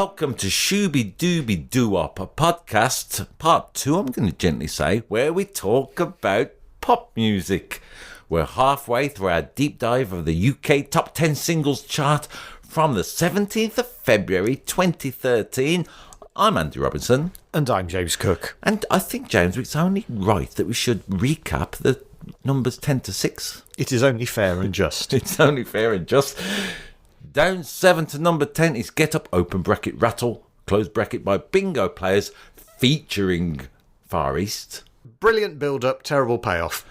welcome to Shooby Dooby Doo-Wop, a podcast, part 2, I'm going to gently say, where we talk about pop music. We're halfway through our deep dive of the UK Top 10 Singles Chart from the 17th of February 2013. I'm Andy Robinson. And I'm James Cook. And I think, James, it's only right that we should recap the numbers 10 to 6. It is only fair and just. It's only fair and just. Down 7 to number 10 is Get Up, open bracket, Rattle, close bracket by Bingo Players, featuring Far East. Brilliant build-up, terrible payoff.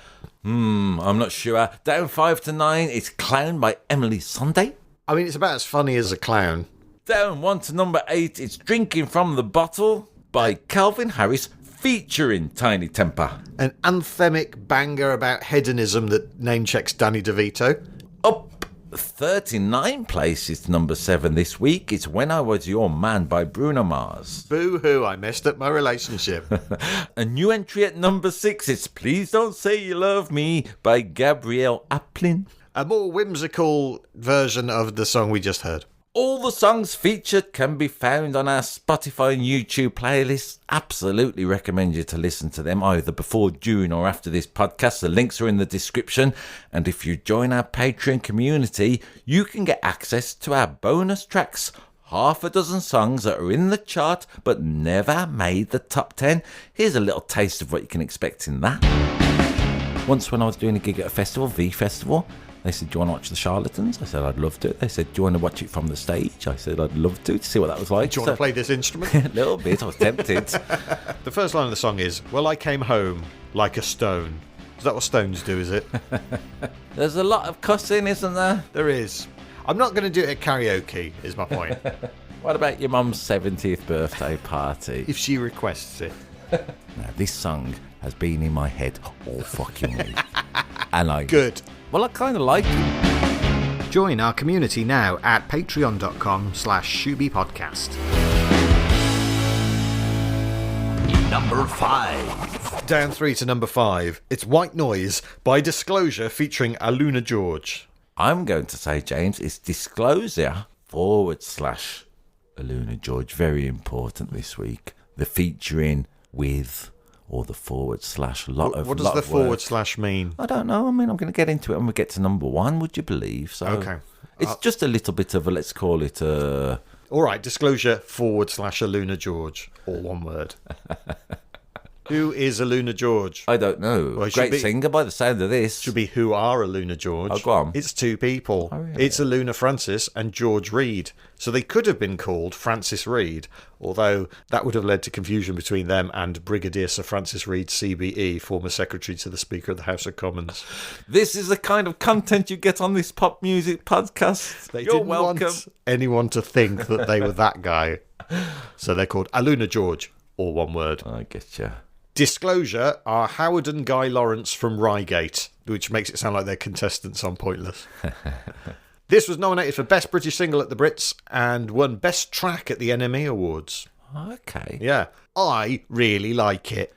I'm not sure. Down 5 to 9 is Clown by Emily Sunday. I mean, it's about as funny as a clown. Down 1 to number 8 is Drinking from the Bottle by Calvin Harris, featuring Tiny Temper. An anthemic banger about hedonism that name-checks Danny DeVito. Up 39 places to number 7 this week. It's When I Was Your Man by Bruno Mars. Boo-hoo, I messed up my relationship. A new entry at number 6 is Please Don't Say You Love Me by Gabrielle Aplin. A more whimsical version of the song we just heard. All the songs featured can be found on our Spotify and YouTube playlists. Absolutely recommend you to listen to them either before, during or after this podcast. The links are in the description. And if you join our Patreon community, you can get access to our bonus tracks. Half a dozen songs that are in the chart but never made the top 10. Here's a little taste of what you can expect in that. Once when I was doing a gig at a festival, V Festival, they said, do you want to watch The Charlatans? I said, I'd love to. They said, do you want to watch it from the stage? I said, I'd love to see what that was like. Do you want to play this instrument? A little bit, I was tempted. The first line of the song is, well, I came home like a stone. Is that what stones do, is it? There's a lot of cussing, isn't there? There is. I'm not going to do it at karaoke, is my point. What about your mum's 70th birthday party? If she requests it. Now, this song has been in my head all fucking week. And I... Good. Well, I kind of like it. Join our community now at patreon.com/ShoobyPodcast. Number 5. Down 3 to number 5. It's White Noise by Disclosure featuring Aluna George. I'm going to say, James, it's Disclosure /Aluna George. Very important this week. The featuring with... or the /. What does the / mean? I don't know. I mean, I'm going to get into it when we get to number 1, would you believe? So okay. It's just a little bit of a, let's call it a... All right, Disclosure / Aluna George. All one word. Who is Aluna George? I don't know. Well, Great singer by the sound of this. Should be Who Are Aluna George. Oh, go on. It's 2 people. Oh, really? It's Aluna Francis and George Reed. So they could have been called Francis Reed, although that would have led to confusion between them and Brigadier Sir Francis Reed, CBE, former Secretary to the Speaker of the House of Commons. This is the kind of content you get on this pop music podcast. You're welcome. Want anyone to think that they were that guy. So they're called Aluna George, all one word. I get you. Disclosure are Howard and Guy Lawrence from Reigate, which makes it sound like they're contestants on Pointless. This was nominated for Best British Single at the Brits and won Best Track at the NME Awards. Okay. Yeah. I really like it.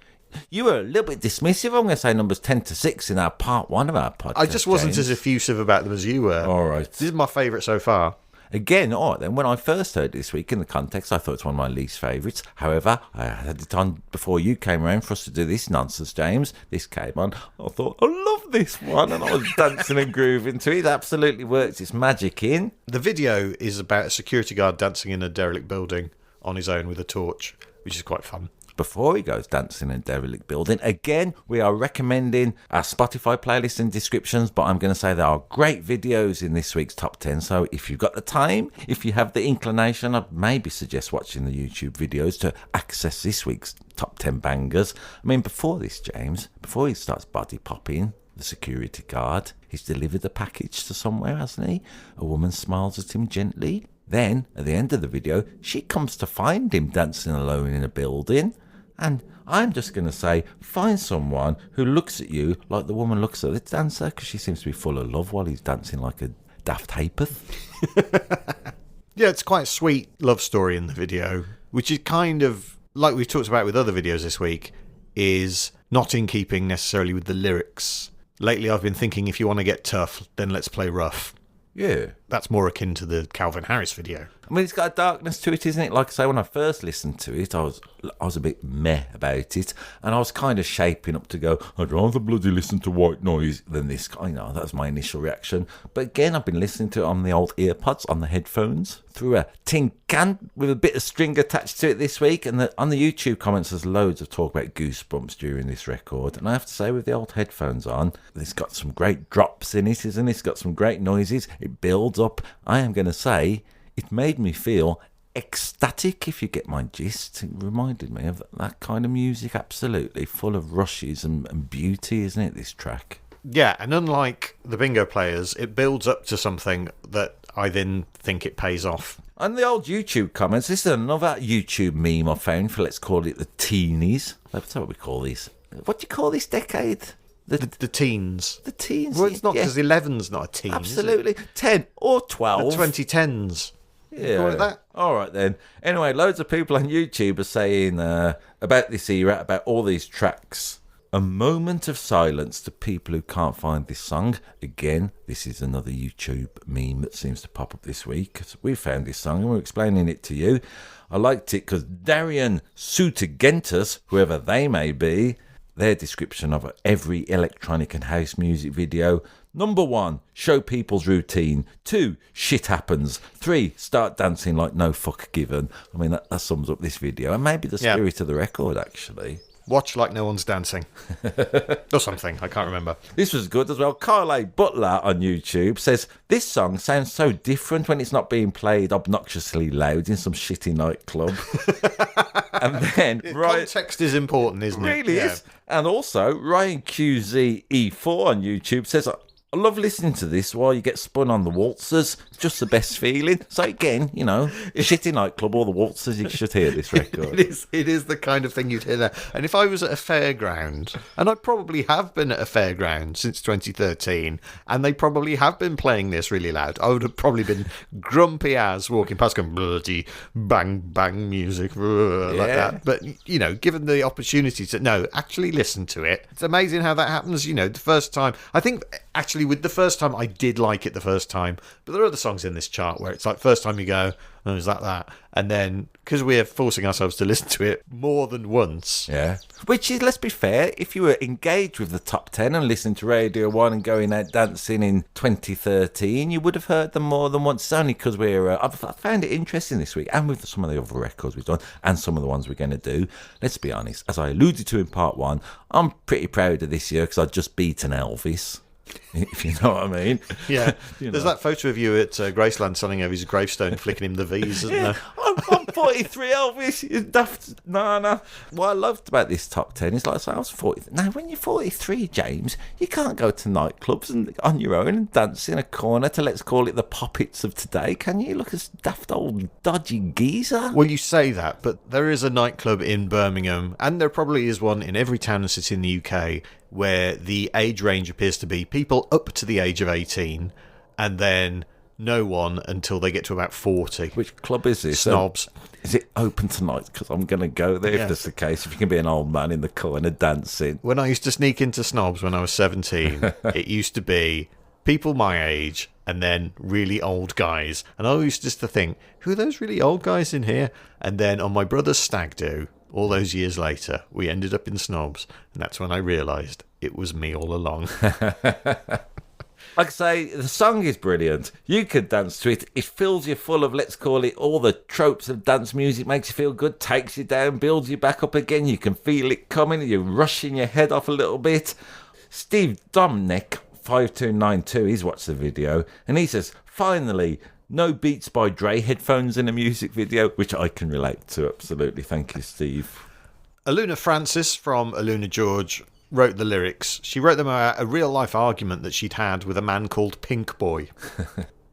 You were a little bit dismissive. I'm going to say numbers 10 to 6 in our part 1 of our podcast. I just wasn't James. as effusive about them as you were. All right. This is my favourite so far. Again, all right, then, when I first heard it this week in the context, I thought it's one of my least favourites. However, I had it on before you came around for us to do this nonsense, James. This came on. I thought, I love this one. And I was dancing and grooving to it. It absolutely works. It's magic in. The video is about a security guard dancing in a derelict building on his own with a torch, which is quite fun. Before he goes dancing in a derelict building, again, we are recommending our Spotify playlist and descriptions, but I'm going to say there are great videos in this week's top 10. So if you've got the time, if you have the inclination, I'd maybe suggest watching the YouTube videos to access this week's top 10 bangers. I mean, before this, James, before he starts body popping, the security guard, he's delivered the package to somewhere, hasn't he? A woman smiles at him gently. Then, at the end of the video, she comes to find him dancing alone in a building. And I'm just going to say, find someone who looks at you like the woman looks at the dancer, because she seems to be full of love while he's dancing like a daft haypeth. Yeah, it's quite a sweet love story in the video, which is kind of, like we've talked about with other videos this week, is not in keeping necessarily with the lyrics. Lately I've been thinking, if you want to get tough, then let's play rough. Yeah. that's more akin to the Calvin Harris video. I mean, it's got a darkness to it, isn't it? Like I say, when I first listened to it, I was a bit meh about it, and I was kind of shaping up to go, I'd rather bloody listen to White Noise than this. I know, that was my initial reaction. But again, I've been listening to it on the old earpods, on the headphones, through a tin can with a bit of string attached to it this week. And on the YouTube comments, there's loads of talk about goosebumps during this record. And I have to say, with the old headphones on, it's got some great drops in it, isn't it? It's got some great noises. It builds up. I am going to say, it made me feel ecstatic, if you get my gist. It reminded me of that kind of music, absolutely, full of rushes and beauty, isn't it, this track? Yeah, and unlike the bingo players, it builds up to something that I then think it pays off. And the old YouTube comments, this is another YouTube meme I found for, let's call it the teenies. That's what we call these. What do you call this decade? The teens. The teens. Well, it's not, because 11's not a teen. Absolutely. 10 or 12. The 2010s. Yeah. Call it that. All right then. Anyway, loads of people on YouTube are saying about this era, about all these tracks. A moment of silence to people who can't find this song. Again, this is another YouTube meme that seems to pop up this week. We found this song and we're explaining it to you. I liked it because Darian Sutagentus, whoever they may be, their description of every electronic and house music video. Number 1, show people's routine. 2, shit happens. 3, start dancing like no fuck given. I mean, that sums up this video. And maybe the spirit of the record, actually. Watch like no one's dancing. Or something, I can't remember. This was good as well. Carl A. Butler on YouTube says, this song sounds so different when it's not being played obnoxiously loud in some shitty nightclub. And then... Context is important, isn't it? Really is. And also, Ryan QZE4 on YouTube says, I love listening to this while you get spun on the waltzers. Just the best feeling. So again, you know, shitty nightclub or the waltzers, you should hear this record. It is the kind of thing you'd hear there. And if I was at a fairground, and I probably have been at a fairground since 2013, and they probably have been playing this really loud, I would have probably been grumpy as walking past going, bloody bang, bang music, like that. But, you know, given the opportunity to, actually listen to it, it's amazing how that happens. You know, the first time, I think, actually, with the first time, I did like it the first time, but there are other songs in this chart where it's like first time you go, oh, is that? And then, because we're forcing ourselves to listen to it more than once. Yeah. Which is, let's be fair, if you were engaged with the top 10 and listening to Radio 1 and going out dancing in 2013, you would have heard them more than once. It's only because I found it interesting this week, and with some of the other records we've done, and some of the ones we're going to do. Let's be honest, as I alluded to in part 1, I'm pretty proud of this year because I'd just beaten Elvis. If you know what I mean. Yeah. There's that photo of you at Graceland selling over his gravestone, flicking him the V's, isn't there? I'm 43, Elvis. You're daft. No. What I loved about this top 10 is, like I say, I was 40. Now, when you're 43, James, you can't go to nightclubs and on your own and dance in a corner to, let's call it, the poppets of today, can you? Look as daft old dodgy geezer. Well, you say that, but there is a nightclub in Birmingham, and there probably is one in every town and city in the UK, where the age range appears to be people up to the age of 18 and then no one until they get to about 40. Which club is this? Snobs. Is it open tonight? Because I'm going to go there if that's the case. If you can be an old man in the corner dancing. When I used to sneak into Snobs when I was 17, it used to be people my age and then really old guys. And I used just to think, who are those really old guys in here? And then on my brother's stag do, all those years later, we ended up in Snobs, and that's when I realised it was me all along. Like I say, the song is brilliant. You could dance to it. It fills you full of, let's call it, all the tropes of dance music. Makes you feel good, takes you down, builds you back up again. You can feel it coming. You're rushing your head off a little bit. Steve Dominic, 5292, he's watched the video, and he says, finally, no Beats by Dre headphones in a music video, which I can relate to, absolutely. Thank you, Steve. Aluna Francis from Aluna George wrote the lyrics. She wrote them a real-life argument that she'd had with a man called Pink Boy.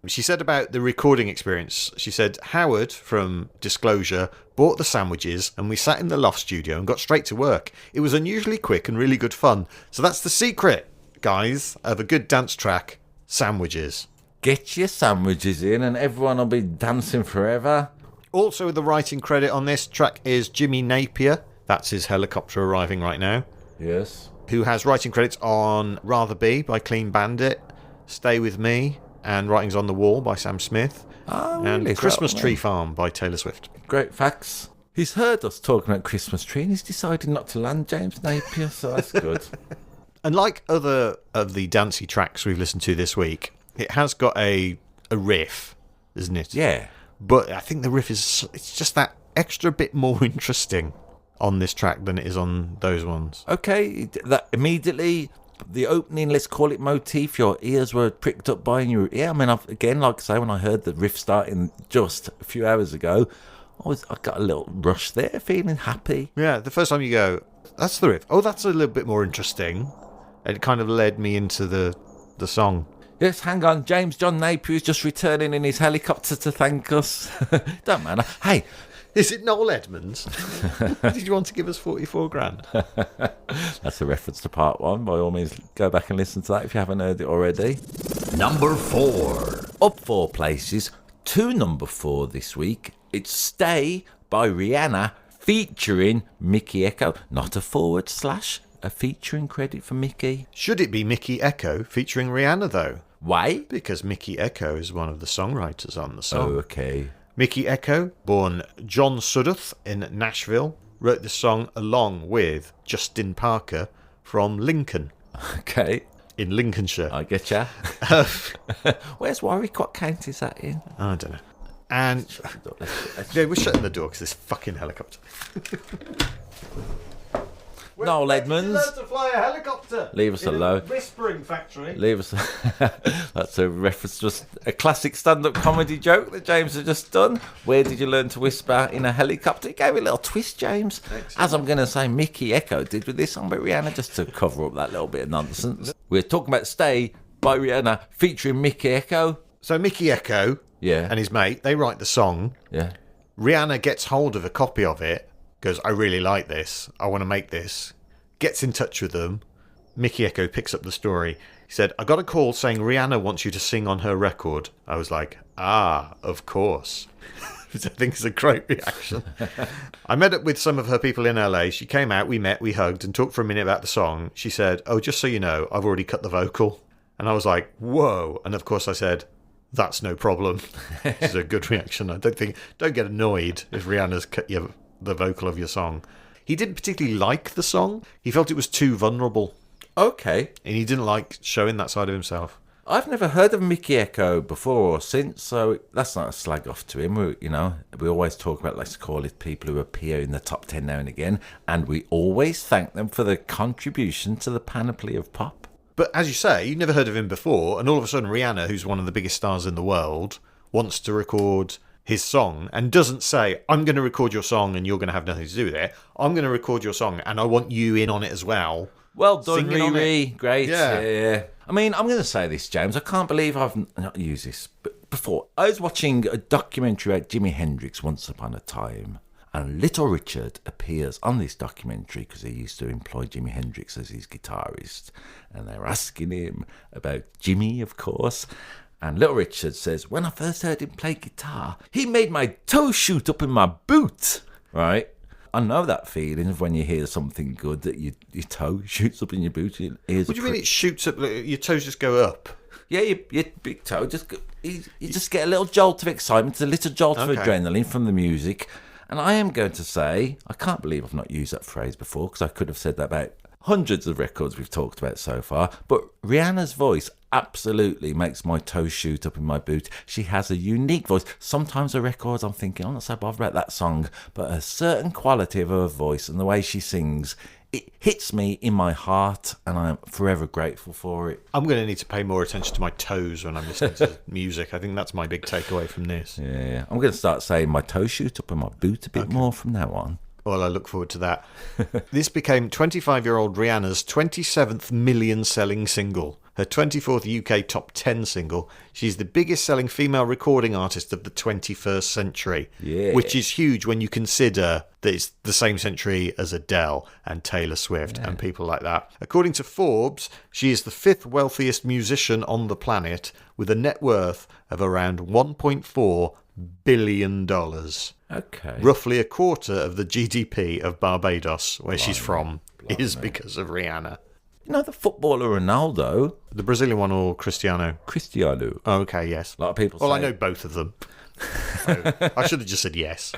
She said about the recording experience, she said, Howard from Disclosure bought the sandwiches and we sat in the loft studio and got straight to work. It was unusually quick and really good fun. So that's the secret, guys, of a good dance track, sandwiches. Get your sandwiches in and everyone will be dancing forever. Also, the writing credit on this track is Jimmy Napier. That's his helicopter arriving right now. Yes. Who has writing credits on Rather Be by Clean Bandit, Stay With Me, and Writings on the Wall by Sam Smith, Oh, and really? Christmas Tree Farm by Taylor Swift. Great facts. He's heard us talking about Christmas tree and he's decided not to land James Napier, so that's good. And like other of the dancey tracks we've listened to this week, it has got a riff, isn't it? Yeah. But I think the riff it's just that extra bit more interesting on this track than it is on those ones. Okay, that immediately, the opening, let's call it motif, your ears were pricked up by, and you were, yeah, I mean, again, like I say, when I heard the riff starting just a few hours ago, I got a little rush there, feeling happy. Yeah, the first time you go, that's the riff. Oh, that's a little bit more interesting. It kind of led me into the song. Yes, hang on, James John Napier is just returning in his helicopter to thank us. Don't matter. Hey, is it Noel Edmonds? Did you want to give us 44 grand? That's a reference to part 1. By all means, go back and listen to that if you haven't heard it already. Number 4. Up 4 places to number 4 this week. It's Stay by Rihanna featuring Mickey Echo. Not a / a featuring credit for Mickey. Should it be Mickey Echo featuring Rihanna, though? Why? Because Mickey Echo is one of the songwriters on the song. Oh, okay. Mickey Echo, born John Sudduth in Nashville, wrote the song along with Justin Parker from Lincoln. Okay. In Lincolnshire. I get ya. Where's Warwick? What county is that in? I don't know. And yeah, we're shutting the door because this fucking helicopter. Noel Edmonds. You're allowed to fly a helicopter. Leave us alone. Whispering factory. Leave us. That's a reference to a classic stand-up comedy joke that James has just done. Where did you learn to whisper in a helicopter? It gave it a little twist, James. Excellent. As I'm going to say, Mickey Echo did with this song by Rihanna, just to cover up that little bit of nonsense. We're talking about Stay by Rihanna featuring Mickey Echo. So Mickey Echo, and his mate, they write the song. Yeah. Rihanna gets hold of a copy of it. Goes, I really like this. I want to make this. Gets in touch with them. Mickey Echo picks up the story. He said, I got a call saying Rihanna wants you to sing on her record. I was like, of course. Which I think is a great reaction. I met up with some of her people in LA. She came out, we met, we hugged and talked for a minute about the song. She said, oh, just so you know, I've already cut the vocal. And I was like, whoa. And of course I said, that's no problem. Which is a good reaction. Don't get annoyed if Rihanna's cut the vocal of your song. He didn't particularly like the song. He felt it was too vulnerable. Okay. And he didn't like showing that side of himself. I've never heard of Mickey Echo before or since, so that's not a slag off to him. We always talk about, let's call it, people who appear in the top 10 now and again, and we always thank them for the contribution to the panoply of pop. But as you say, you've never heard of him before, and all of a sudden Rihanna, who's one of the biggest stars in the world, wants to record his song and doesn't say, I'm going to record your song and you're going to have nothing to do with it. I'm going to record your song and I want you in on it as well. Well done, Riri. Great. Yeah. I mean, I'm going to say this, James. I can't believe I've not used this before. I was watching a documentary about Jimi Hendrix once upon a time, and Little Richard appears on this documentary because he used to employ Jimi Hendrix as his guitarist, and they're asking him about Jimmy, of course. And Little Richard says, when I first heard him play guitar, he made my toe shoot up in my boot. Right? I know that feeling of when you hear something good that your toe shoots up in your boot. Your ears what do you mean it shoots up? Your toes just go up? Yeah, your big toe you just get a little jolt of excitement, a little jolt of adrenaline from the music. And I am going to say, I can't believe I've not used that phrase before, because I could have said that about hundreds of records we've talked about so far. But Rihanna's voice absolutely makes my toes shoot up in my boot. She has a unique voice. Sometimes the records I'm thinking, I'm not so bothered about that song, but a certain quality of her voice and the way she sings, it hits me in my heart, and I'm forever grateful for it. I'm going to need to pay more attention to my toes when I'm listening to music. I think that's my big takeaway from this. Yeah, I'm going to start saying my toes shoot up in my boot a bit more from now on. Well, I look forward to that. This became 25-year-old Rihanna's 27th million-selling single, her 24th UK top 10 single. She's the biggest-selling female recording artist of the 21st century, which is huge when you consider that it's the same century as Adele and Taylor Swift and people like that. According to Forbes, she is the 5th wealthiest musician on the planet with a net worth of around $1.4 billion. Okay. Roughly a quarter of the GDP of Barbados, where she's from, is because of Rihanna. You know the footballer Ronaldo? The Brazilian one or Cristiano? Cristiano. Oh, okay, yes. A lot of people Well, say I know both of them. So I should have just said yes.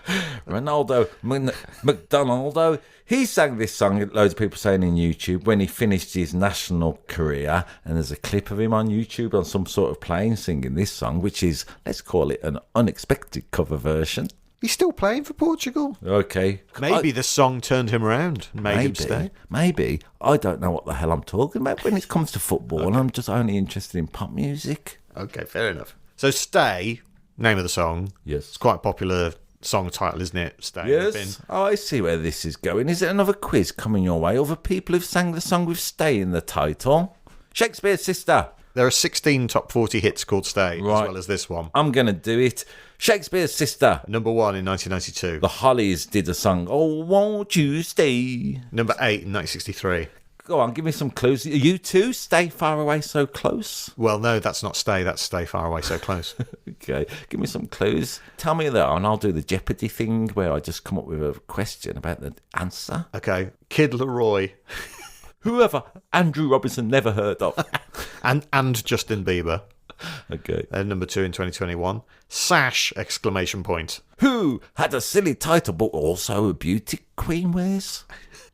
Ronaldo McDonaldo. He sang this song, loads of people saying in YouTube, when he finished his national career. And there's a clip of him on YouTube on some sort of plane singing this song, which is, let's call it an unexpected cover version. He's still playing for Portugal. Okay. Maybe the song turned him around and made him stay. Maybe. I don't know what the hell I'm talking about when it comes to football. I'm just only interested in pop music. Okay, fair enough. So Stay, name of the song. Yes. It's quite a popular song title, isn't it? Stay. Yes. Oh, I see where this is going. Is it another quiz coming your way? Other people who've sang the song with Stay in the title? Shakespeare's Sister. There are 16 top 40 hits called Stay, Right. as well as this one. I'm going to do it. Shakespeare's Sister. Number 1 in 1992. The Hollies did a song, Oh, Won't You Stay? Number 8 in 1963. Go on, give me some clues. You too? Stay Far Away So Close? Well, no, that's not Stay. That's Stay Far Away So Close. Okay, give me some clues. Tell me that, and I'll do the Jeopardy thing where I just come up with a question about the answer. Okay. Kid Laroi Whoever Andrew Robinson never heard of. and Justin Bieber. Okay. Number 2 in 2021. Sash! Exclamation point. Who had a silly title but also a beauty queen wears?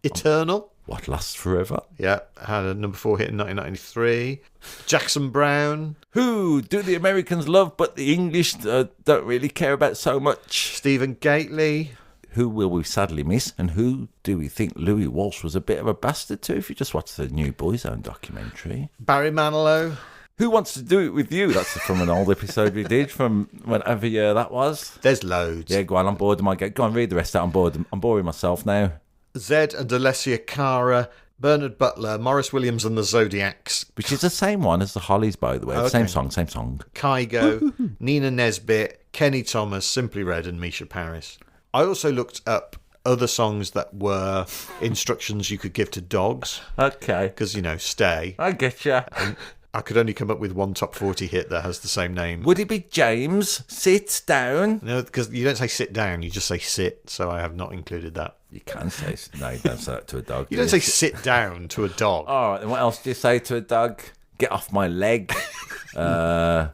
Eternal. What lasts forever? Yeah, had a number 4 hit in 1993. Jackson Brown. Who do the Americans love but the English don't really care about so much? Stephen Gately. Who will we sadly miss, and who do we think Louis Walsh was a bit of a bastard to if you just watch the new Boyzone documentary? Barry Manilow. Who Wants to Do It With You? That's from an old episode we did from whenever year that was. There's loads. Yeah, go on, I'm bored of my game. Go on, read the rest out. I'm boring myself now. Zed and Alessia Cara. Bernard Butler. Morris Williams and the Zodiacs. Which is the same one as the Hollies, by the way. Okay. Same song. Kygo. Nina Nesbitt. Kenny Thomas. Simply Red and Misha Paris. I also looked up other songs that were instructions you could give to dogs. Okay. Because, Stay. I get ya. I could only come up with one top 40 hit that has the same name. Would it be James? Sit down. No, because you don't say sit down, you just say sit, so I have not included that. You can say, no, you don't say that to a dog. You don't say sit down to a dog. All right, then what else do you say to a dog? Get off my leg. To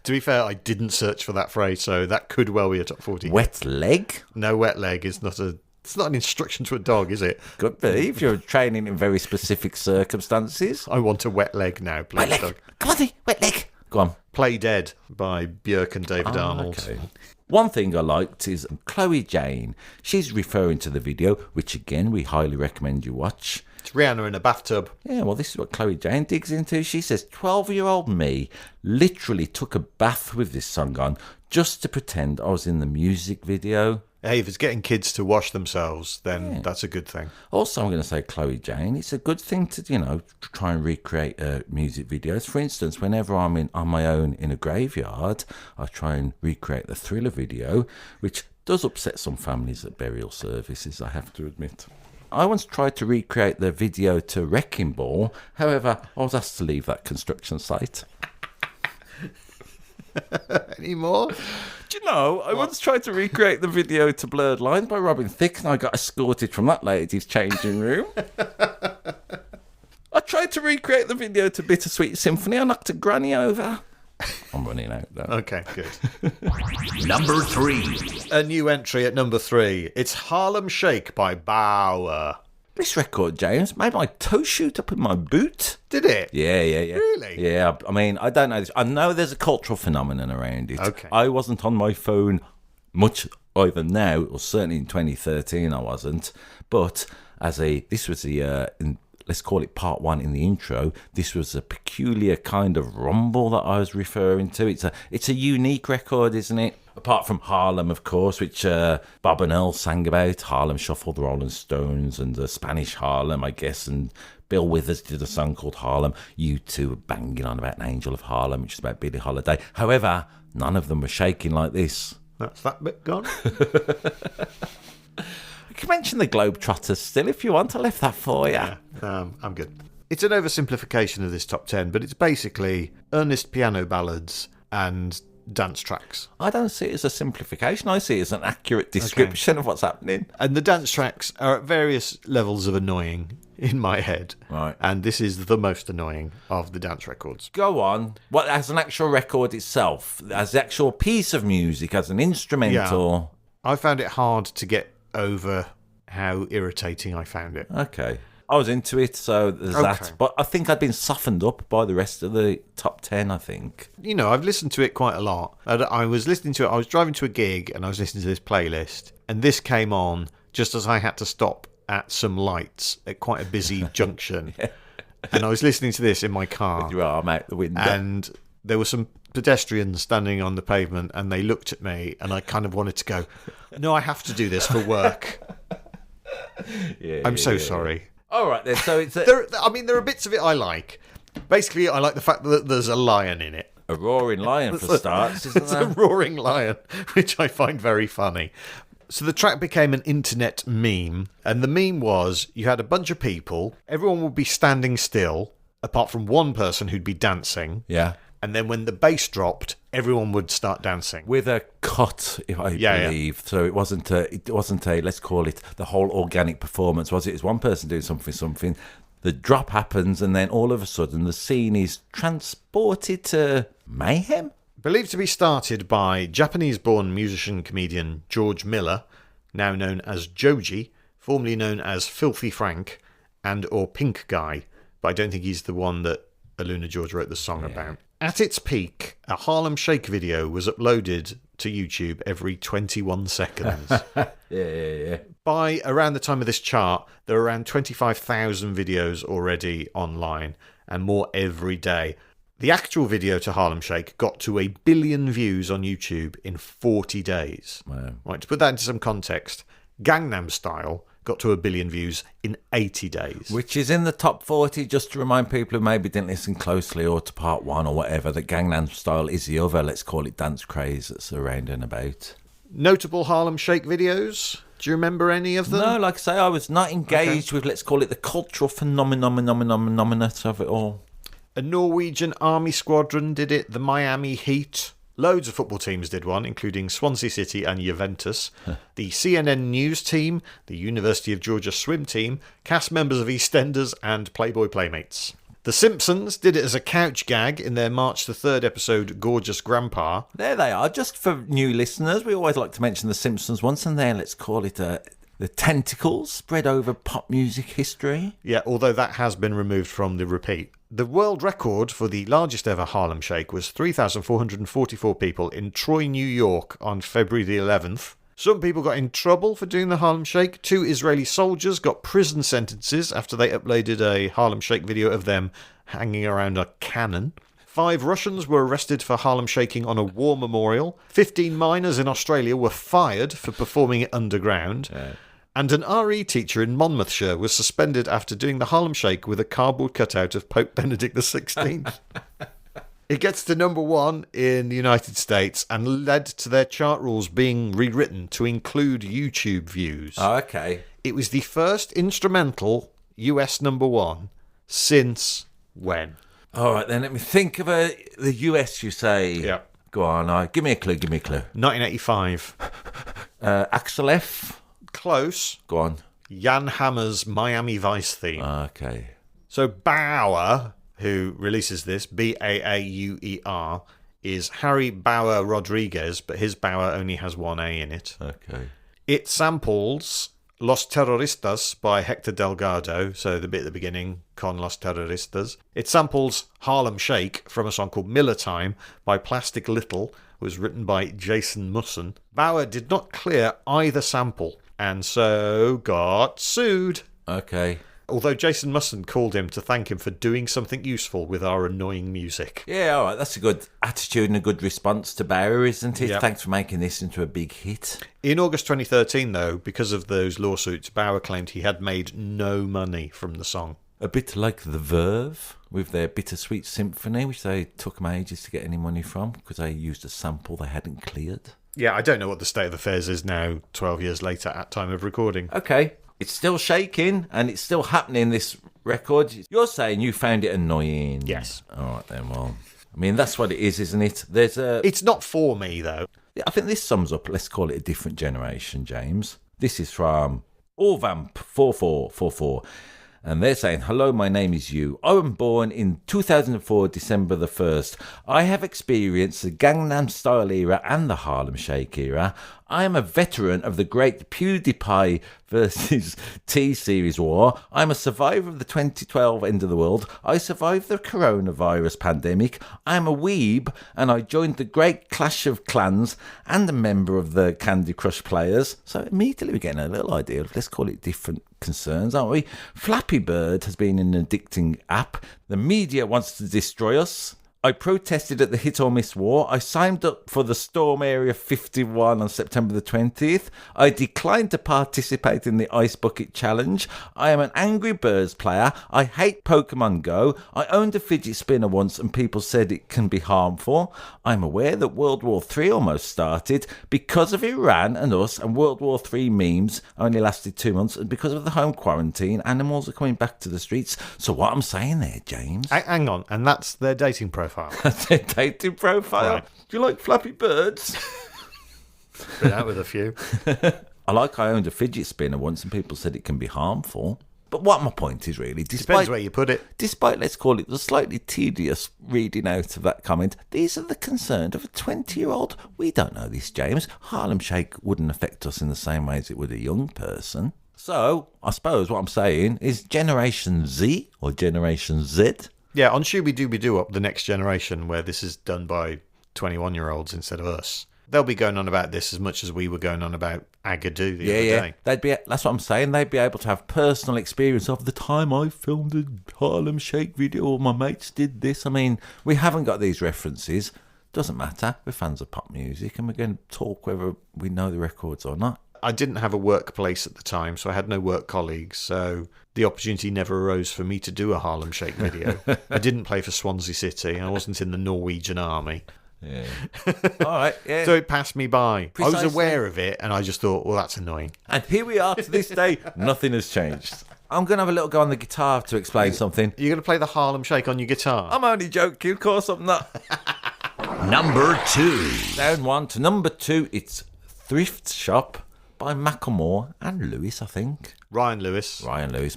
be fair, I didn't search for that phrase, so that could well be a top 40. Wet leg? No, wet leg is not it's not an instruction to a dog, is it? Could be, if you're training in very specific circumstances. I want a wet leg now, please, Wet leg. dog. Come on, wet leg. Go on. Play Dead by Björk and David Arnold. Okay. One thing I liked is Chloe Jane. She's referring to the video, which again we highly recommend you watch. It's Rihanna in a bathtub. Yeah, well, this is what Chloe Jane digs into. She says, 12-year-old me literally took a bath with this song on just to pretend I was in the music video. Hey, if it's getting kids to wash themselves, then that's a good thing. Also, I'm going to say, Chloe Jane, it's a good thing to, try and recreate music videos. For instance, whenever I'm on my own in a graveyard, I try and recreate the Thriller video, which does upset some families at burial services, I have to admit. I once tried to recreate the video to Wrecking Ball. However, I was asked to leave that construction site. Any more? Do you know, I once tried to recreate the video to Blurred Lines by Robin Thicke, and I got escorted from that lady's changing room. I tried to recreate the video to Bittersweet Symphony. I knocked a granny over. I'm running out, though. Okay, good. Number 3. A new entry at number 3. It's Harlem Shake by Bauer. This record, James, made my toe shoot up in my boot. Did it? Yeah. Really? Yeah, I mean, I don't know this. I know there's a cultural phenomenon around it. Okay. I wasn't on my phone much either now, or certainly in 2013 I wasn't. But this was let's call it part 1 in the intro. This was a peculiar kind of rumble that I was referring to. It's a unique record, isn't it? Apart from Harlem, of course, which Bob and Earl sang about. Harlem Shuffle, the Rolling Stones, and the Spanish Harlem, I guess. And Bill Withers did a song called Harlem. U2 were banging on about An Angel of Harlem, which is about Billie Holiday. However, none of them were shaking like this. That's that bit gone. You can mention the Globetrotters still if you want. I left that for you. Yeah, I'm good. It's an oversimplification of this top 10, but it's basically earnest piano ballads and dance tracks. I don't see it as a simplification. I see it as an accurate description of what's happening. And the dance tracks are at various levels of annoying. in my head. Right. And this is the most annoying of the dance records. Go on. What, as an actual record itself, as the actual piece of music, as an instrumental? I found it hard to get over how irritating I found it. Okay. I was into it, so there's that. But I think I'd been softened up by the rest of the top 10, I think. You know, I've listened to it quite a lot. I was listening to it, I was driving to a gig and I was listening to this playlist. And this came on just as I had to stop at some lights at quite a busy junction. Yeah. And I was listening to this in my car. With your arm out the window. And there were some pedestrians standing on the pavement and they looked at me and I kind of wanted to go, no, I have to do this for work. I'm so sorry. All right, then. So it's there are bits of it I like. Basically, I like the fact that there's a lion in it. A roaring lion for starts, isn't It's there? a roaring lion, which I find very funny. So the track became an internet meme, and the meme was you had a bunch of people, everyone would be standing still, apart from one person who'd be dancing. Yeah. And then when the bass dropped, everyone would start dancing. With a cut, if I believe. So it wasn't a, let's call it the whole organic performance, was it? It was one person doing something. The drop happens, and then all of a sudden the scene is transported to mayhem? Believed to be started by Japanese-born musician-comedian George Miller, now known as Joji, formerly known as Filthy Frank, and or Pink Guy, but I don't think he's the one that Aluna George wrote the song about. At its peak, a Harlem Shake video was uploaded to YouTube every 21 seconds. Yeah. By around the time of this chart, there are around 25,000 videos already online, and more every day. The actual video to Harlem Shake got to 1 billion views on YouTube in 40 days. Wow. Right, to put that into some context, Gangnam Style got to 1 billion views in 80 days. Which is in the top 40, just to remind people who maybe didn't listen closely or to part one or whatever, that Gangnam Style is the other, let's call it, dance craze that's around and about. Notable Harlem Shake videos? Do you remember any of them? No, like I say, I was not engaged with, let's call it, the cultural phenomena of it all. A Norwegian army squadron did it, the Miami Heat. Loads of football teams did one, including Swansea City and Juventus. The CNN News team, the University of Georgia swim team, cast members of EastEnders and Playboy Playmates. The Simpsons did it as a couch gag in their March the 3rd episode, Gorgeous Grandpa. There they are, just for new listeners. We always like to mention The Simpsons once, and there, let's call it the tentacles spread over pop music history. Yeah, although that has been removed from the repeat. The world record for the largest ever Harlem Shake was 3,444 people in Troy, New York on February the 11th. Some people got in trouble for doing the Harlem Shake. 2 Israeli soldiers got prison sentences after they uploaded a Harlem Shake video of them hanging around a cannon. 5 Russians were arrested for Harlem Shaking on a war memorial. 15 miners in Australia were fired for performing it underground. Yeah. And an RE teacher in Monmouthshire was suspended after doing the Harlem Shake with a cardboard cutout of Pope Benedict XVI. It gets to number 1 in the United States and led to their chart rules being rewritten to include YouTube views. Oh, okay. It was the first instrumental US number 1 since when? All right, then let me think of the US, you say. Yeah. Go on, give me a clue. 1985. Axel F. Close. Go on. Jan Hammer's Miami Vice theme. Okay. So Bauer, who releases this, Bauer, is Harry Bauer Rodriguez, but his Bauer only has 1 A in it. Okay. It samples Los Terroristas by Hector Delgado, so the bit at the beginning, Con Los Terroristas. It samples Harlem Shake from a song called Miller Time by Plastic Little, was written by Jason Musson. Bauer did not clear either sample, and so got sued. Okay. Although Jason Musson called him to thank him for doing something useful with our annoying music. Yeah, all right. That's a good attitude and a good response to Bauer, isn't it? Yep. Thanks for making this into a big hit. In August 2013, though, because of those lawsuits, Bauer claimed he had made no money from the song. A bit like The Verve with their Bittersweet Symphony, which they took them ages to get any money from because they used a sample they hadn't cleared. Yeah, I don't know what the state of affairs is now, 12 years later at time of recording. Okay. It's still shaking and it's still happening, this record. You're saying you found it annoying. Yes. All right, then. Well, I mean, that's what it is, isn't it? It's not for me, though. I think this sums up, let's call it a different generation, James. This is from Orvamp 4444. And they're saying, hello, my name is you. I was born in 2004, December the 1st. I have experienced the Gangnam Style era and the Harlem Shake era. I am a veteran of the great PewDiePie versus T-Series war. I'm a survivor of the 2012 end of the world. I survived the coronavirus pandemic. I'm a weeb, and I joined the great Clash of Clans and a member of the Candy Crush players. So immediately we're getting a little idea of, let's call it different concerns, aren't we? Flappy Bird has been an addicting app. The media wants to destroy us. I protested at the Hit or Miss war. I signed up for the Storm Area 51 on September the 20th. I declined to participate in the Ice Bucket Challenge. I am an Angry Birds player. I hate Pokemon Go. I owned a fidget spinner once and people said it can be harmful. I'm aware that World War III almost started because of Iran and us, and World War III memes only lasted 2 months, and because of the home quarantine, animals are coming back to the streets. So what I'm saying there, James... Hang on, and that's their dating profile. That's their dating profile. Right. Do you like Flappy Birds? Been out with a few. I owned a fidget spinner once and people said it can be harmful. But what my point is really, Depends where you put it. Despite, let's call it, the slightly tedious reading out of that comment, these are the concerns of a 20-year-old. We don't know this, James. Harlem Shake wouldn't affect us in the same way as it would a young person. So, I suppose what I'm saying is Generation Z or Generation Z. Yeah, on Shooby Dooby Doo Up, the next generation, where this is done by 21-year-olds instead of us, they'll be going on about this as much as we were going on about Agadoo the other day. That's what I'm saying. They'd be able to have personal experience of the time I filmed a Harlem Shake video or my mates did this. I mean, we haven't got these references. Doesn't matter. We're fans of pop music and we're going to talk whether we know the records or not. I didn't have a workplace at the time, so I had no work colleagues, so the opportunity never arose for me to do a Harlem Shake video. I didn't play for Swansea City. I wasn't in the Norwegian army. Yeah. All right, yeah. So it passed me by. Precisely. I was aware of it, and I just thought, well, that's annoying. And here we are to this day. Nothing has changed. I'm going to have a little go on the guitar to explain something. You're going to play the Harlem Shake on your guitar? I'm only joking. Of course I'm not. Number 2. Down one to number 2. It's Thrift Shop by Macklemore and Lewis, I think. Ryan Lewis,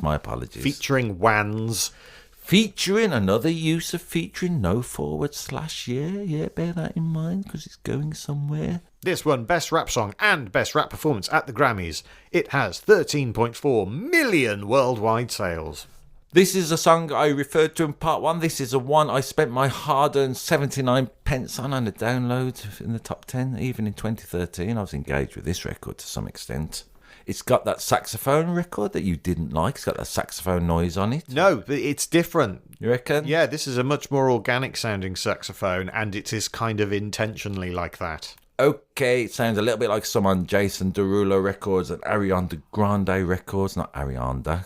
my apologies. featuring Wans. Featuring another use of featuring, no forward slash. Yeah, bear that in mind because it's going somewhere. This won Best Rap Song and Best Rap Performance at the Grammys. It has 13.4 million worldwide sales. This is a song I referred to in part 1. This is a one I spent my hard-earned 79 pence on a download in the top 10. Even in 2013, I was engaged with this record to some extent. It's got that saxophone record that you didn't like. It's got that saxophone noise on it. No, it's different. You reckon? Yeah, this is a much more organic sounding saxophone, and it is kind of intentionally like that. Okay, it sounds a little bit like some on Jason Derulo records and Ariana Grande records. Not Ariana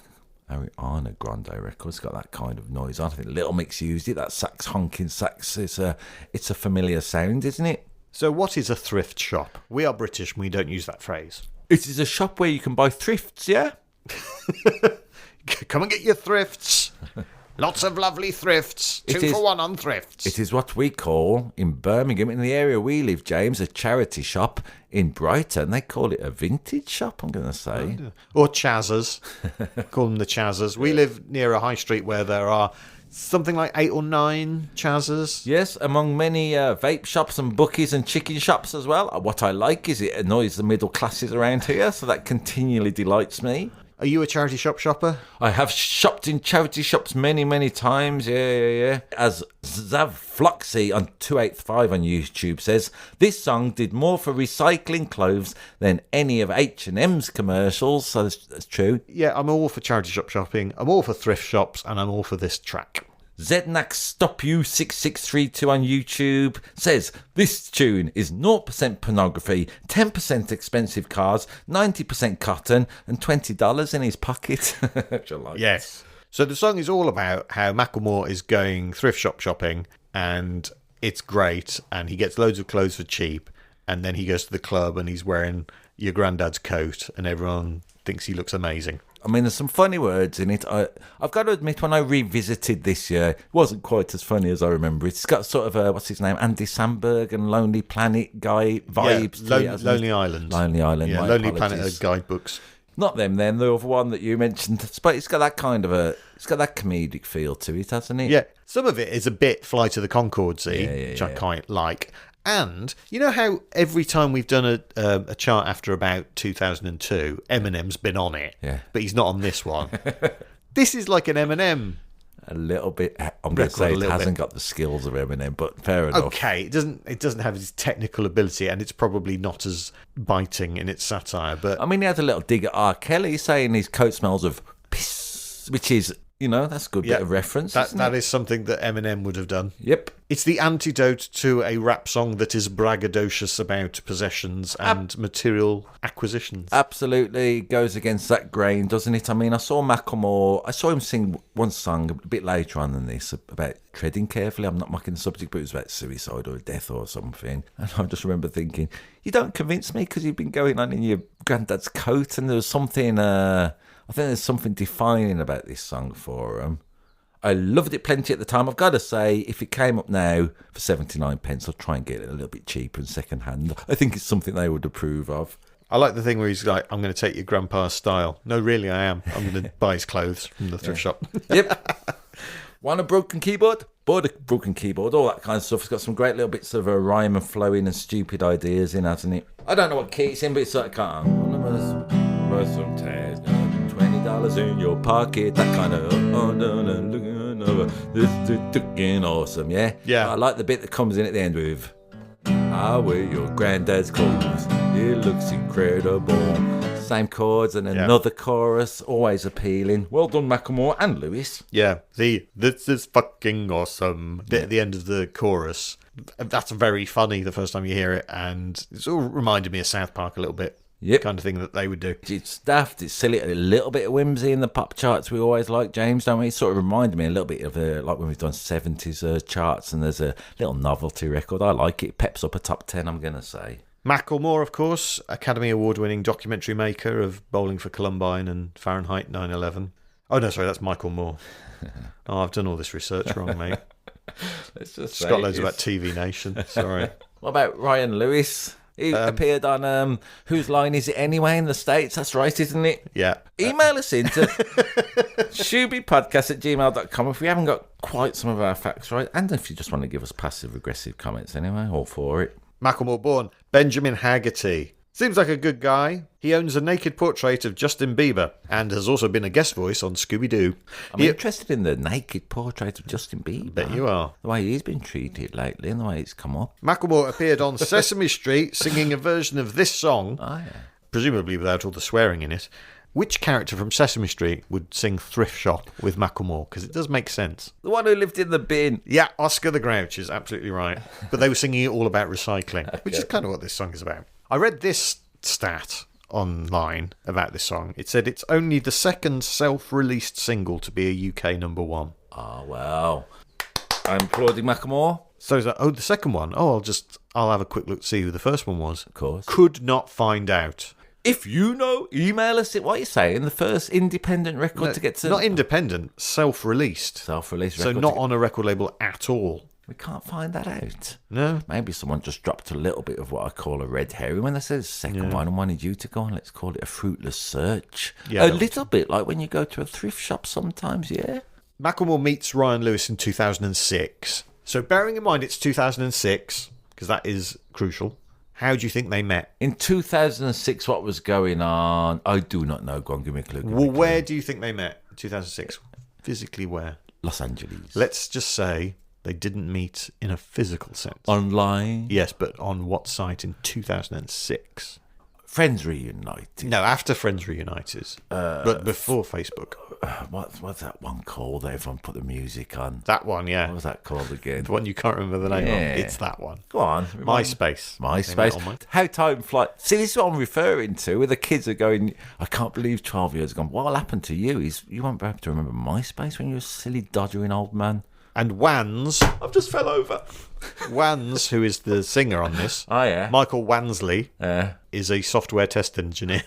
Grande records. It's got that kind of noise on. I think Little Mix used it. That sax, honking sax. It's a familiar sound, isn't it? So what is a thrift shop? We are British and we don't use that phrase. It is a shop where you can buy thrifts, yeah? Come and get your thrifts. Lots of lovely thrifts. 2 for 1 on thrifts. It is what we call, in Birmingham, in the area we live, James, a charity shop. In Brighton, they call it a vintage shop, I'm going to say. Or Chazzers. Call them the Chazzers. We live near a high street where there are something like 8 or 9 Chazzers. Yes, among many vape shops and bookies and chicken shops as well. What I like is it annoys the middle classes around here, so that continually delights me. Are you a charity shop shopper? I have shopped in charity shops many, many times. Yeah. As Zav Floxy on 285 on YouTube says, this song did more for recycling clothes than any of H&M's commercials. So that's true. Yeah, I'm all for charity shop shopping. I'm all for thrift shops, and I'm all for this track. Zednak Stop You 6632 on YouTube says this tune is 0% pornography, 10% expensive cars, 90% cotton, and $20 in his pocket. Which I like. Yes. So the song is all about how Macklemore is going thrift shop shopping, and it's great, and he gets loads of clothes for cheap, and then he goes to the club and he's wearing your granddad's coat, and everyone thinks he looks amazing. I mean, there's some funny words in it. I've got to admit, when I revisited this year, it wasn't quite as funny as I remember. It's got sort of a, what's his name, Andy Samberg and Lonely Planet guy vibes. Yeah, Lonely Island. Lonely Island. Yeah, my Lonely apologies. Planet are guidebooks. Not them then, the other one that you mentioned. But it's got that kind of it's got that comedic feel to it, hasn't it? Yeah, some of it is a bit Flight of the Conchords-y, which I quite like. And you know how every time we've done a chart after about 2002, Eminem's been on it, but he's not on this one. This is like an Eminem. A little bit. I'm going to say it hasn't got the skills of Eminem, but fair enough. Okay, it doesn't have his technical ability, and it's probably not as biting in its satire. But I mean, he had a little dig at R. Kelly saying his coat smells of piss, which is, that's a good bit of reference. That is something that Eminem would have done. Yep. It's the antidote to a rap song that is braggadocious about possessions and material acquisitions. Absolutely goes against that grain, doesn't it? I mean, I saw Macklemore, I saw him sing one song a bit later on than this about treading carefully. I'm not mocking the subject, but it was about suicide or death or something. And I just remember thinking, you don't convince me because you've been going on in your granddad's coat, and there was something, I think there's something defining about this song for him. I loved it plenty at the time. I've got to say, if it came up now for 79 pence, I'll try and get it a little bit cheaper and second hand. I think it's something they would approve of. I like the thing where he's like, I'm going to take your grandpa's style. No, really, I am. I'm going to buy his clothes from the thrift shop. Yep. Want a broken keyboard? Bought a broken keyboard, all that kind of stuff. It's got some great little bits of a rhyme and flowing and stupid ideas in, hasn't it? I don't know what key it's in, but it's like, $20 in your pocket, that kind of this is awesome, yeah. I like the bit that comes in at the end with I wear your granddad's clothes, it looks incredible. Same chords and another chorus, always appealing. Well done, Macklemore and Lewis. Yeah, this is fucking awesome bit at the end of the chorus. That's very funny the first time you hear it, and it's all reminded me of South Park a little bit. Yep. Kind of thing that they would do. It's daft, it's silly, a little bit of whimsy in the pop charts we always like, James, don't we? It sort of reminded me a little bit of like when we've done 70s charts and there's a little novelty record. I like it. Peps up a top 10, I'm going to say. Macklemore, of course, Academy Award-winning documentary maker of Bowling for Columbine and Fahrenheit 9/11. Oh, no, sorry, that's Michael Moore. Oh, I've done all this research wrong, mate. Let's just got loads about TV Nation, sorry. What about Ryan Lewis? He appeared on Whose Line Is It Anyway in the States? That's right, isn't it? Yeah. Email us into shoobypodcast@gmail.com if we haven't got quite some of our facts right, and if you just want to give us passive-aggressive comments anyway, all for it. Macklemore born Benjamin Haggerty. Seems like a good guy. He owns a naked portrait of Justin Bieber and has also been a guest voice on Scooby Doo. I'm interested in the naked portrait of Justin Bieber. Bet you are. The way he's been treated lately and the way it's come up. Macklemore appeared on Sesame Street singing a version of this song, presumably without all the swearing in it. Which character from Sesame Street would sing Thrift Shop with Macklemore? Because it does make sense. The one who lived in the bin. Yeah, Oscar the Grouch is absolutely right. But they were singing it all about recycling, which is kind of what this song is about. I read this stat online about this song. It said it's only the second self-released single to be a UK number one. Oh, well. I'm applauding Macklemore. So is that, the second one? Oh, I'll have a quick look to see who the first one was. Of course. Could not find out. If you know, email us. What are you saying? The first independent record to get to... Not independent, self-released. Self-released record. So not on a record label at all. We can't find that out. No. Maybe someone just dropped a little bit of what I call a red herring when they said the second one and wanted you to go on. Let's call it a fruitless search. Yeah, a little bit like when you go to a thrift shop sometimes, yeah. Macklemore meets Ryan Lewis in 2006. So bearing in mind it's 2006, because that is crucial, how do you think they met? In 2006, what was going on? I do not know. Go on, give me a clue. Well, where do you think they met in 2006? Physically where? Los Angeles. Let's just say they didn't meet in a physical sense. Online? Yes, but on what site in 2006? Friends Reunited. No, after Friends Reunited. But before Facebook. What's that one called? Everyone put the music on. That one, yeah. What was that called again? The one you can't remember the name of. It's that one. Go on. MySpace. How time flies. See, this is what I'm referring to, where the kids are going, I can't believe 12 years ago. What'll happen to you is you won't be able to remember MySpace when you're a silly, doddering old man. And Wans... I've just fell over. Wans, who is the singer on this, Michael Wansley, is a software test engineer.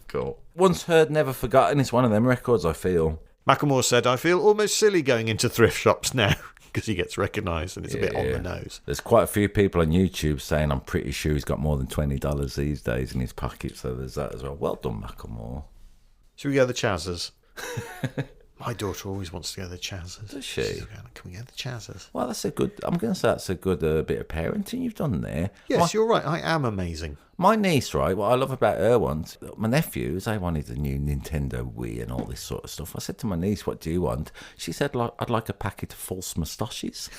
Cool. Once heard, never forgotten. It's one of them records, I feel. Macklemore said, I feel almost silly going into thrift shops now. because he gets recognised and it's a bit on the nose. There's quite a few people on YouTube saying I'm pretty sure he's got more than $20 these days in his pocket, so there's that as well. Well done, Macklemore. Should we go the Chazzers? My daughter always wants to go the Chazzers. Does she? She's going, can we go the Chazzers? Well, that's a good, I'm going to say that's a good bit of parenting you've done there. Yes, you're right. I am amazing. My niece, right, what I love about her ones, my nephews, they wanted a new Nintendo Wii and all this sort of stuff. I said to my niece, what do you want? She said, I'd like a packet of false moustaches.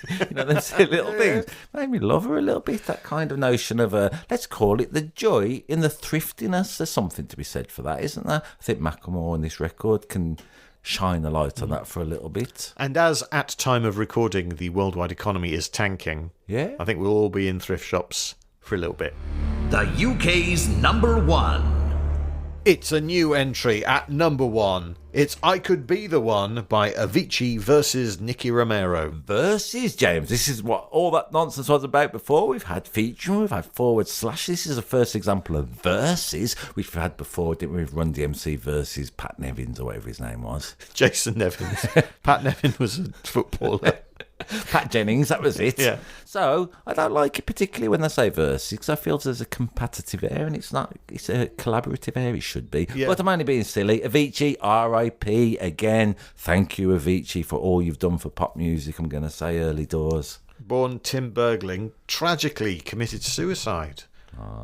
You know, them silly little things. Made me love her a little bit, that kind of notion of, let's call it the joy in the thriftiness. There's something to be said for that, isn't there? I think Macklemore on this record can shine a light on that for a little bit. And as at time of recording, the worldwide economy is tanking, I think we'll all be in thrift shops for a little bit. The UK's number 1. It's a new entry at number 1. It's I Could Be the One by Avicii versus Nicky Romero. Versus, James. This is what all that nonsense was about before. We've had featuring, we've had forward slash. This is the first example of versus, which we've had before, didn't we? With Run DMC versus Pat Nevins, or whatever his name was. Jason Nevins. Pat Nevin was a footballer. Pat Jennings, that was it. Yeah. So I don't like it particularly when they say versus, because I feel there's a competitive air, and it's not. It's a collaborative air. It should be. Yeah. But I'm only being silly. Avicii, R.I.P. again. Thank you, Avicii, for all you've done for pop music. I'm going to say early doors. Born Tim Bergling tragically committed suicide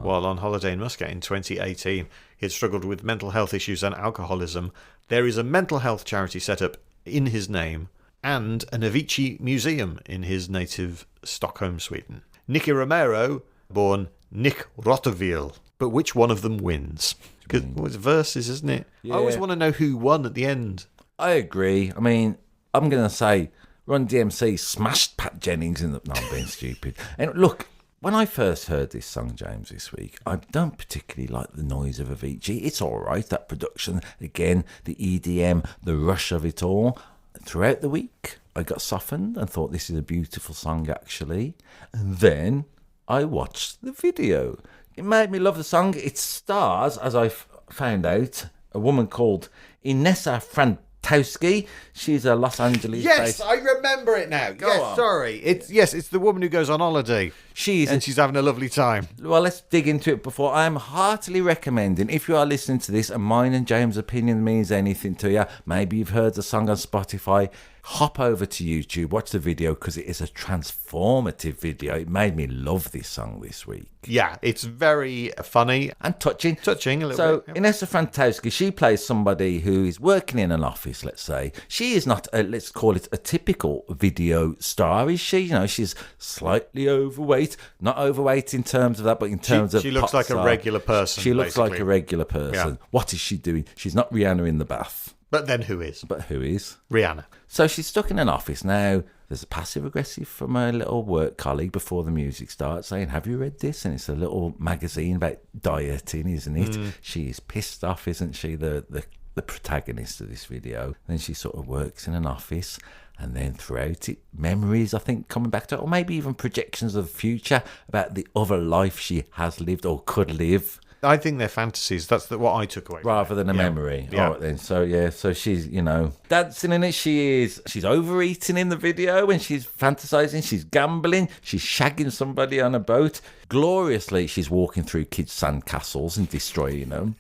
while on holiday in Muscat in 2018. He had struggled with mental health issues and alcoholism. There is a mental health charity set up in his name, and an Avicii museum in his native Stockholm, Sweden. Nicky Romero, born Nick Rotterville. But which one of them wins? Because it's versus, isn't it? Yeah. I always want to know who won at the end. I agree. I mean, I'm going to say Run DMC smashed Pat Jennings in the... No, I'm being stupid. And look, when I first heard this song, James, this week, I don't particularly like the noise of Avicii. It's all right, that production. Again, the EDM, the rush of it all. Throughout the week, I got softened and thought this is a beautiful song, actually. And then I watched the video. It made me love the song. It stars, as I found out, a woman called Inessa Frantowski. She's a Los Angeles. Yes, I remember it now. Go on. Sorry. It's the woman who goes on holiday. She's having a lovely time. Well, let's dig into it before. I'm heartily recommending, if you are listening to this and mine and James' opinion means anything to you, maybe you've heard the song on Spotify, hop over to YouTube, watch the video, because it is a transformative video. It made me love this song this week. Yeah, it's very funny. And touching. Touching a little So, bit. Inessa Frantowski, she plays somebody who is working in an office, let's say. She is not, let's call it a typical video star, is she? You know, she's slightly overweight. Not overweight in terms of that, but in terms of she looks pop like a star. regular person. She looks like basically. a regular person. Yeah. What is she doing? She's not Rihanna in the bath. But then who is? But who is? Rihanna. So she's stuck in an office now. There's a passive-aggressive from a little work colleague before the music starts saying, have you read this? And it's a little magazine about dieting, isn't it? She is pissed off, isn't she, the protagonist of this video. Then she sort of works in an office, and then throughout it, memories, I think, coming back to it, or maybe even projections of the future about the other life she has lived or could live. I think they're fantasies. That's what I took away. Rather than a memory. Yeah. All right, then. So she's, dancing in it. She's overeating in the video when she's fantasizing. She's gambling. She's shagging somebody on a boat. Gloriously, she's walking through kids' sandcastles and destroying them.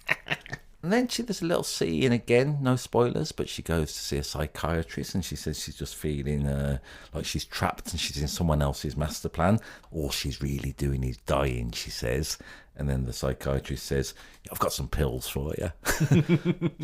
And then there's a little scene again, no spoilers, but she goes to see a psychiatrist and she says she's just feeling like she's trapped and she's in someone else's master plan. All she's really doing is dying, she says. And then the psychiatrist says, I've got some pills for you.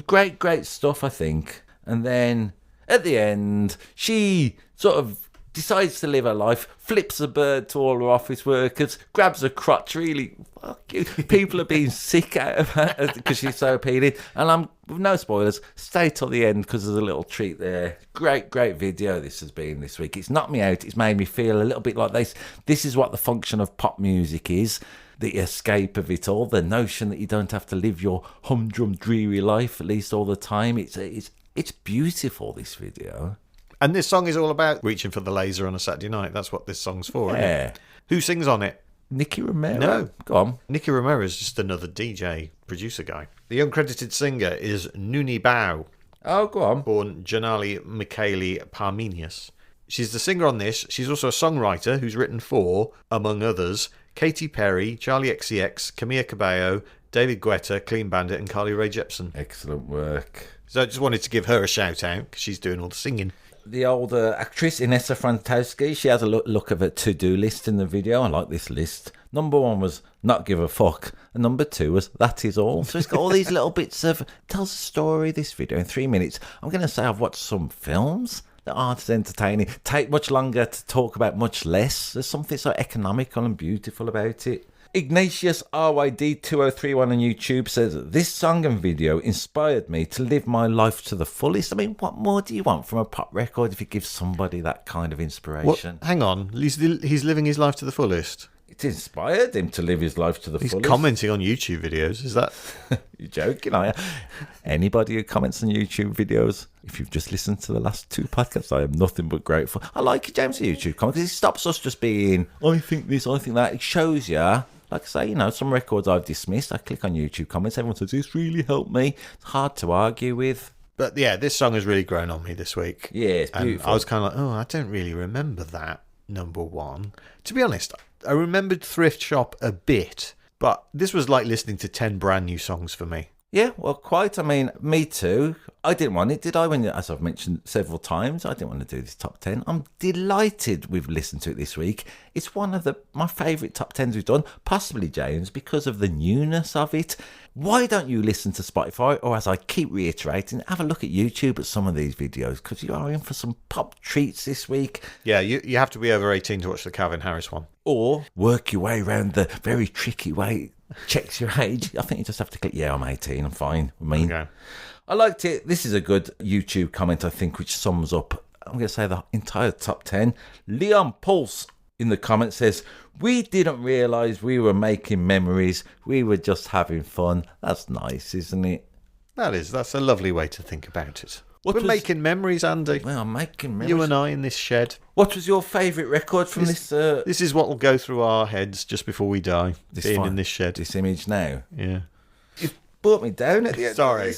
Great stuff, I think. And then at the end, she sort of decides to live her life, flips a bird to all her office workers, grabs a crotch, really, fuck you. People are being sick out of her because she's so appealing. And I'm, with no spoilers, stay till the end because there's a little treat there. Great video this has been this week. It's knocked me out. It's made me feel a little bit like this. This is what the function of pop music is. The escape of it all, the notion that you don't have to live your humdrum, dreary life, at least all the time. It's beautiful, this video. And this song is all about reaching for the laser on a Saturday night. That's what this song's for, isn't it? Who sings on it? Nicky Romero. No. Go on. Nicky Romero is just another DJ, producer guy. The uncredited singer is Nuni Bao, Oh, go on. born Janali Michaeli Parmenius. She's the singer on this. She's also a songwriter who's written for, among others, Katy Perry, Charlie XCX, Camila Cabello, David Guetta, Clean Bandit, and Carly Rae Jepsen. Excellent work. So I just wanted to give her a shout out because she's doing all the singing. The older actress, Inessa Frantowski, she has a look of her to-do list in the video. I like this list. Number 1 was not give a fuck. And number 2 was that is all. So it's got all these little bits of, tells a story, this video, in 3 minutes. I'm going to say I've watched some films that aren't as entertaining. Take much longer to talk about, much less. There's something so economical and beautiful about it. Ignatius RYD2031 on YouTube says, this song and video inspired me to live my life to the fullest. I mean, what more do you want from a pop record if you give somebody that kind of inspiration? What? Hang on, he's living his life to the fullest. It inspired him to live his life to the fullest. He's commenting on YouTube videos, is that? You're joking, are you? Anybody who comments on YouTube videos, if you've just listened to the last 2 podcasts, I am nothing but grateful. I like it, James, the YouTube comments. It stops us just being, I think this, I think that. It shows you. Like I say, some records I've dismissed, I click on YouTube comments, everyone says, this really helped me. It's hard to argue with. But yeah, this song has really grown on me this week. Yeah, it's beautiful. And I was kind of like, I don't really remember that, number 1. To be honest, I remembered Thrift Shop a bit, but this was like listening to 10 brand new songs for me. Yeah, well, quite. I mean, me too. I didn't want it, did I? As I've mentioned several times, I didn't want to do this top 10. I'm delighted we've listened to it this week. It's one of my favourite top 10s we've done, possibly, James, because of the newness of it. Why don't you listen to Spotify, or as I keep reiterating, have a look at YouTube at some of these videos, because you are in for some pop treats this week. Yeah, you have to be over 18 to watch the Calvin Harris one. Or work your way around the very tricky way checks your age. I think you just have to click, yeah, I'm 18, I'm fine. Okay. I liked it. This is a good YouTube comment, I think, which sums up, I'm going to say, the entire top 10. Leon Pulse in the comment says, we didn't realise we were making memories. We were just having fun. That's nice, isn't it? That's a lovely way to think about it. We're making memories, Andy. Well, I'm making memories. You and I in this shed. What was your favourite record from this? This is what will go through our heads just before we die, being in this shed. This image now? Yeah. You've brought me down at the end. Sorry.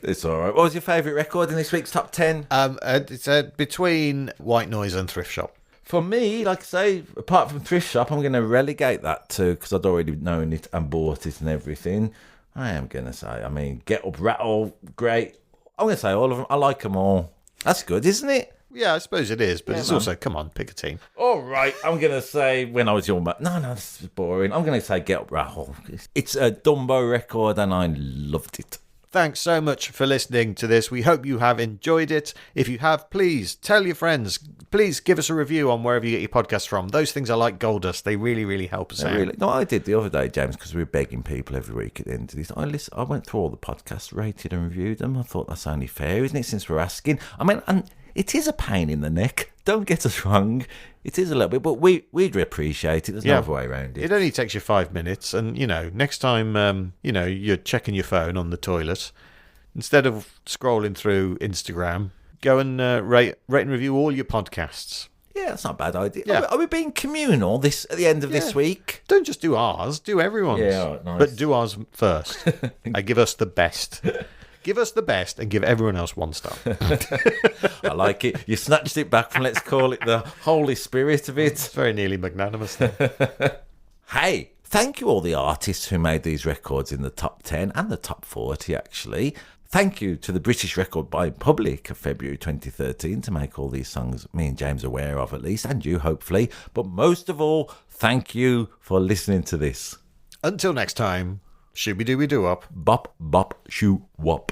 It's all right. What was your favourite record in this week's top 10? It's between White Noise and Thrift Shop. For me, like I say, apart from Thrift Shop, I'm going to relegate that to, because I'd already known it and bought it and everything. I am going to say, Get Up, Rattle, great. I'm going to say all of them. I like them all. That's good, isn't it? Yeah, I suppose it is, but it's also, come on, pick a team. All right, I'm going to say When I Was Your Man. No, this is boring. I'm going to say Get Up, Rattle. It's a Dumbo record and I loved it. Thanks so much for listening to this. We hope you have enjoyed it. If you have, please tell your friends. Please give us a review on wherever you get your podcasts from. Those things are like gold dust. They really, really help us out. Really. No, I did the other day, James, because we were begging people every week at the end of this. I went through all the podcasts, rated and reviewed them. I thought that's only fair, isn't it, since we're asking? And it is a pain in the neck. Don't get us wrong. It is a little bit, but we'd appreciate it. There's no other way around it. It only takes you 5 minutes. And, next time, you're checking your phone on the toilet, instead of scrolling through Instagram, go and rate and review all your podcasts. Yeah, that's not a bad idea. Yeah. Are we being communal at the end of this week? Don't just do ours, do everyone's. Yeah, all right, nice. But do ours first. Give us the best. Give us the best and give everyone else 1 star. I like it. You snatched it back from, let's call it, the Holy Spirit of it. It's very nearly magnanimous. Hey, thank you all the artists who made these records in the top 10 and the top 40, actually. Thank you to the British Record Buying Public of February 2013 to make all these songs me and James aware of, at least, and you, hopefully. But most of all, thank you for listening to this. Until next time, Shooby Dooby Doo Up. Bop, bop, shoo, wop.